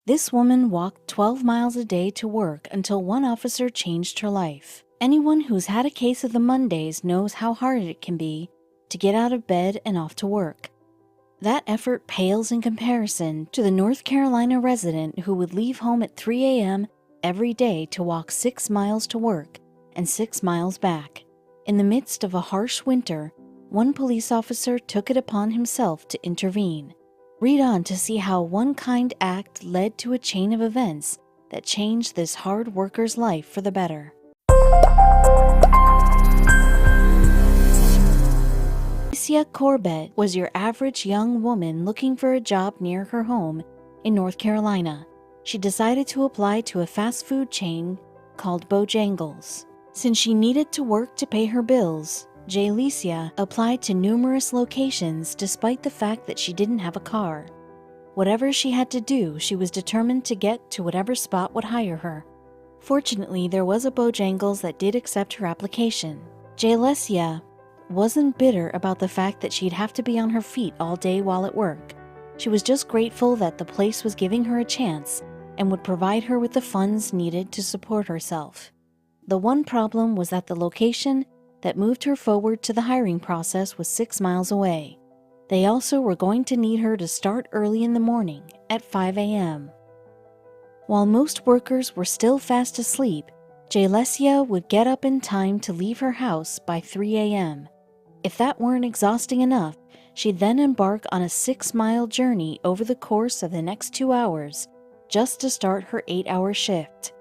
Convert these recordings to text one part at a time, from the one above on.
This woman walked 12 miles a day to work until one officer changed her life. Anyone who's had a case of the Mondays knows how hard it can be to get out of bed and off to work. That effort pales in comparison to the North Carolina resident who would leave home at 3 a.m. every day to walk 6 miles to work and 6 miles back. In the midst of a harsh winter, one police officer took it upon himself to intervene. Read on to see how one kind act led to a chain of events that changed this hard worker's life for the better. Alicia Corbett was your average young woman looking for a job near her home in North Carolina. She decided to apply to a fast food chain called Bojangles. Since she needed to work to pay her bills, Alicia applied to numerous locations despite the fact that she didn't have a car. Whatever she had to do, she was determined to get to whatever spot would hire her. Fortunately, there was a Bojangles that did accept her application. Alicia wasn't bitter about the fact that she'd have to be on her feet all day while at work. She was just grateful that the place was giving her a chance and would provide her with the funds needed to support herself. The one problem was that the location that moved her forward to the hiring process was 6 miles away. They also were going to need her to start early in the morning at 5 a.m. While most workers were still fast asleep, Alicia would get up in time to leave her house by 3 a.m. If that weren't exhausting enough, she'd then embark on a 6-mile journey over the course of the next 2 hours just to start her 8-hour shift.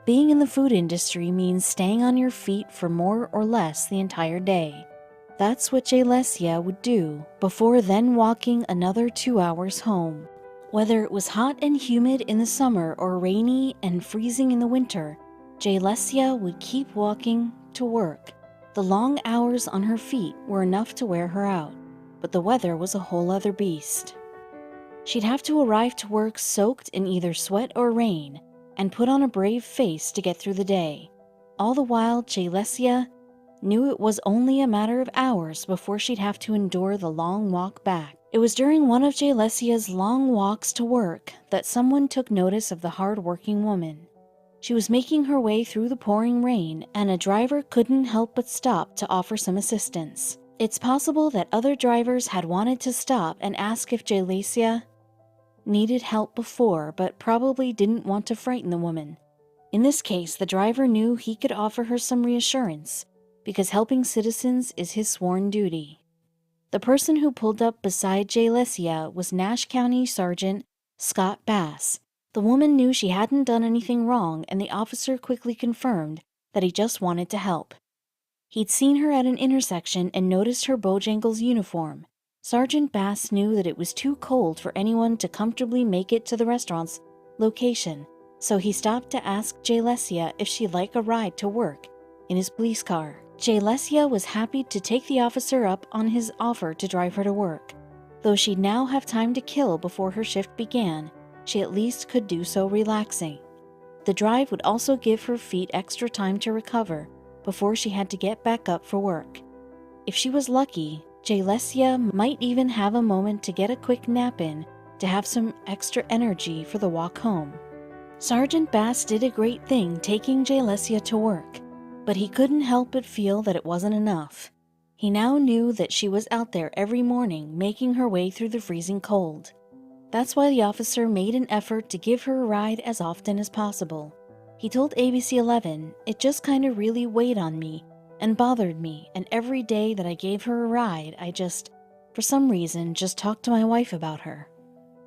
Being in the food industry means staying on your feet for more or less the entire day. That's what Alicia would do before then walking another 2 hours home. Whether it was hot and humid in the summer or rainy and freezing in the winter, Alicia would keep walking to work. The long hours on her feet were enough to wear her out, but the weather was a whole other beast. She'd have to arrive to work soaked in either sweat or rain and put on a brave face to get through the day. All the while, Alicia knew it was only a matter of hours before she'd have to endure the long walk back. It was during one of Alicia's long walks to work that someone took notice of the hard-working woman. She was making her way through the pouring rain, and a driver couldn't help but stop to offer some assistance. It's possible that other drivers had wanted to stop and ask if Alicia needed help before, but probably didn't want to frighten the woman. In this case, the driver knew he could offer her some reassurance, because helping citizens is his sworn duty. The person who pulled up beside Alicia was Nash County Sergeant Scott Bass. The woman knew she hadn't done anything wrong, and the officer quickly confirmed that he just wanted to help. He'd seen her at an intersection and noticed her Bojangles uniform. Sergeant Bass knew that it was too cold for anyone to comfortably make it to the restaurant's location, so he stopped to ask Alicia if she'd like a ride to work in his police car. Alicia was happy to take the officer up on his offer to drive her to work. Though she'd now have time to kill before her shift began, she at least could do so relaxing. The drive would also give her feet extra time to recover before she had to get back up for work. If she was lucky, Alicia might even have a moment to get a quick nap in to have some extra energy for the walk home. Sergeant Bass did a great thing taking Alicia to work, but he couldn't help but feel that it wasn't enough. He now knew that she was out there every morning making her way through the freezing cold. That's why the officer made an effort to give her a ride as often as possible. He told ABC 11, "It just kinda really weighed on me and bothered me, and every day that I gave her a ride, I just, for some reason, just talked to my wife about her."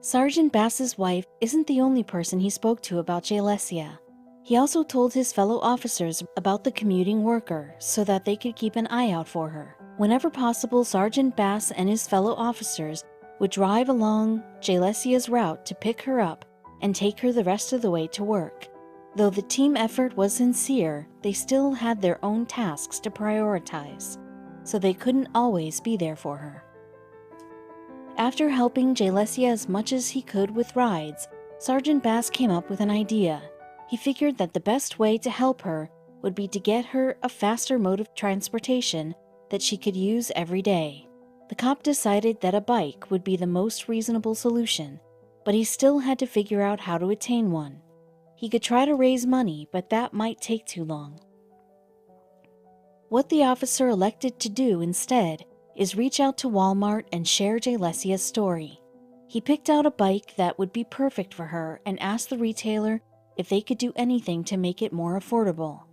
Sergeant Bass's wife isn't the only person he spoke to about Alicia. He also told his fellow officers about the commuting worker so that they could keep an eye out for her. Whenever possible, Sergeant Bass and his fellow officers would drive along Alicia's route to pick her up and take her the rest of the way to work. Though the team effort was sincere, they still had their own tasks to prioritize, so they couldn't always be there for her. After helping Alicia as much as he could with rides, Sergeant Bass came up with an idea. He figured that the best way to help her would be to get her a faster mode of transportation that she could use every day. The cop decided that a bike would be the most reasonable solution, but he still had to figure out how to attain one. He could try to raise money, but that might take too long. What the officer elected to do instead is reach out to Walmart and share Jalesia's story. He picked out a bike that would be perfect for her and asked the retailer if they could do anything to make it more affordable.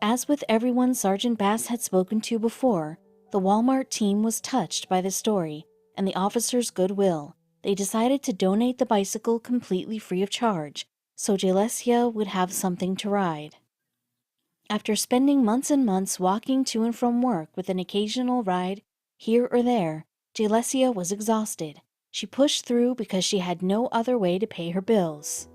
As with everyone Sergeant Bass had spoken to before, the Walmart team was touched by the story and the officer's goodwill. They decided to donate the bicycle completely free of charge, so Jalesia would have something to ride. After spending months and months walking to and from work with an occasional ride here or there, Jalesia was exhausted. She pushed through because she had no other way to pay her bills.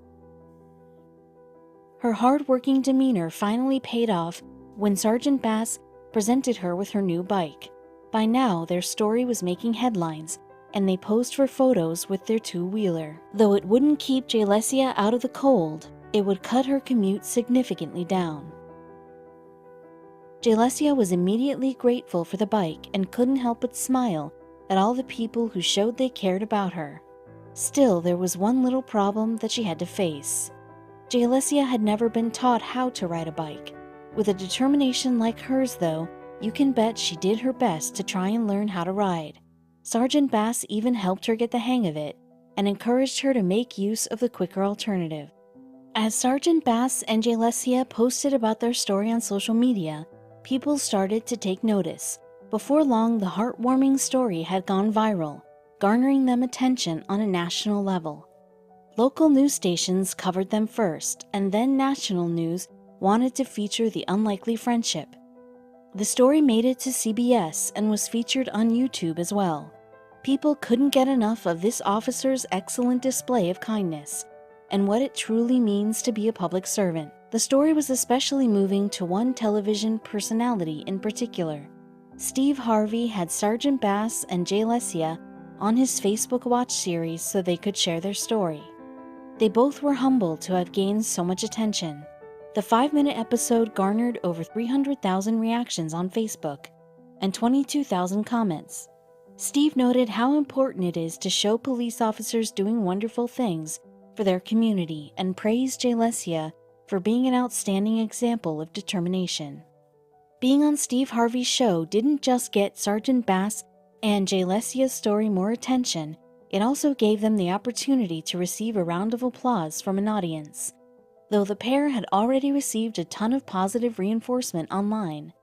Her hard-working demeanor finally paid off when Sergeant Bass presented her with her new bike. By now, their story was making headlines, and they posed for photos with their two-wheeler. Though it wouldn't keep Jalesia out of the cold, it would cut her commute significantly down. Jalesia was immediately grateful for the bike and couldn't help but smile at all the people who showed they cared about her. Still, there was one little problem that she had to face. Jalesia had never been taught how to ride a bike. With a determination like hers, though, you can bet she did her best to try and learn how to ride. Sergeant Bass even helped her get the hang of it and encouraged her to make use of the quicker alternative. As Sergeant Bass and Jalesia posted about their story on social media, people started to take notice. Before long, the heartwarming story had gone viral, garnering them attention on a national level. Local news stations covered them first, and then national news wanted to feature the unlikely friendship. The story made it to CBS and was featured on YouTube as well. People couldn't get enough of this officer's excellent display of kindness and what it truly means to be a public servant. The story was especially moving to one television personality in particular. Steve Harvey had Sergeant Bass and Jalesia on his Facebook Watch series so they could share their story. They both were humbled to have gained so much attention. The 5-minute episode garnered over 300,000 reactions on Facebook and 22,000 comments. Steve noted how important it is to show police officers doing wonderful things for their community and praised Jalesia for being an outstanding example of determination. Being on Steve Harvey's show didn't just get Sergeant Bass and Jalesia's story more attention, it also gave them the opportunity to receive a round of applause from an audience. Though the pair had already received a ton of positive reinforcement online,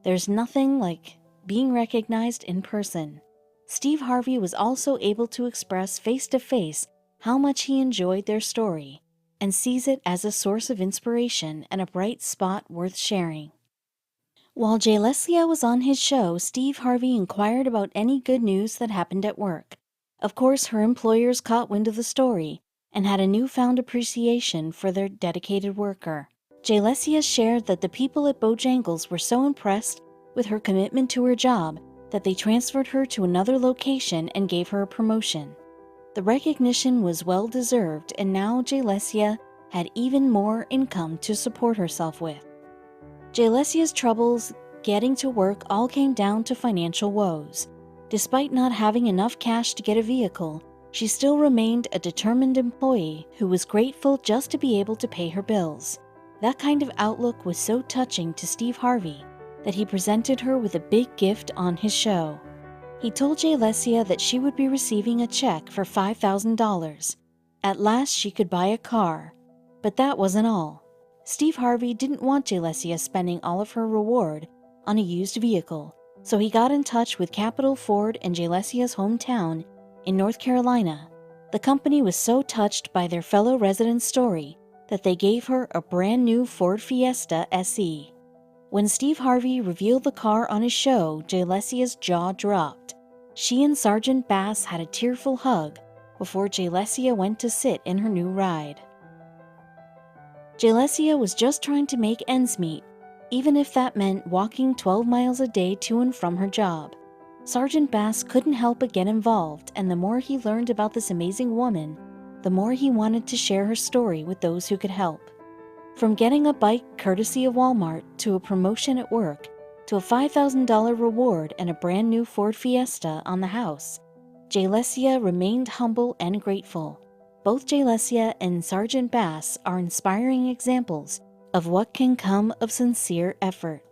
there's nothing like being recognized in person. Steve Harvey was also able to express face-to-face how much he enjoyed their story and sees it as a source of inspiration and a bright spot worth sharing. While Jalesia was on his show, Steve Harvey inquired about any good news that happened at work. Of course, her employers caught wind of the story and had a newfound appreciation for their dedicated worker. Jalesia shared that the people at Bojangles were so impressed with her commitment to her job that they transferred her to another location and gave her a promotion. The recognition was well-deserved, and now Jalesia had even more income to support herself with. Jalesia's troubles getting to work all came down to financial woes. Despite not having enough cash to get a vehicle, she still remained a determined employee who was grateful just to be able to pay her bills. That kind of outlook was so touching to Steve Harvey that he presented her with a big gift on his show. He told Jalesia that she would be receiving a check for $5,000. At last she could buy a car. But that wasn't all. Steve Harvey didn't want Jalesia spending all of her reward on a used vehicle, so he got in touch with Capital Ford in Jalesia's hometown in North Carolina. The company was so touched by their fellow resident's story that they gave her a brand new Ford Fiesta SE. When Steve Harvey revealed the car on his show, Jalesia's jaw dropped. She and Sergeant Bass had a tearful hug before Jalesia went to sit in her new ride. Jalesia was just trying to make ends meet, even if that meant walking 12 miles a day to and from her job. Sergeant Bass couldn't help but get involved, and the more he learned about this amazing woman, the more he wanted to share her story with those who could help. From getting a bike courtesy of Walmart to a promotion at work to a $5,000 reward and a brand new Ford Fiesta on the house, Jalesia remained humble and grateful. Both Jalesia and Sergeant Bass are inspiring examples of what can come of sincere effort.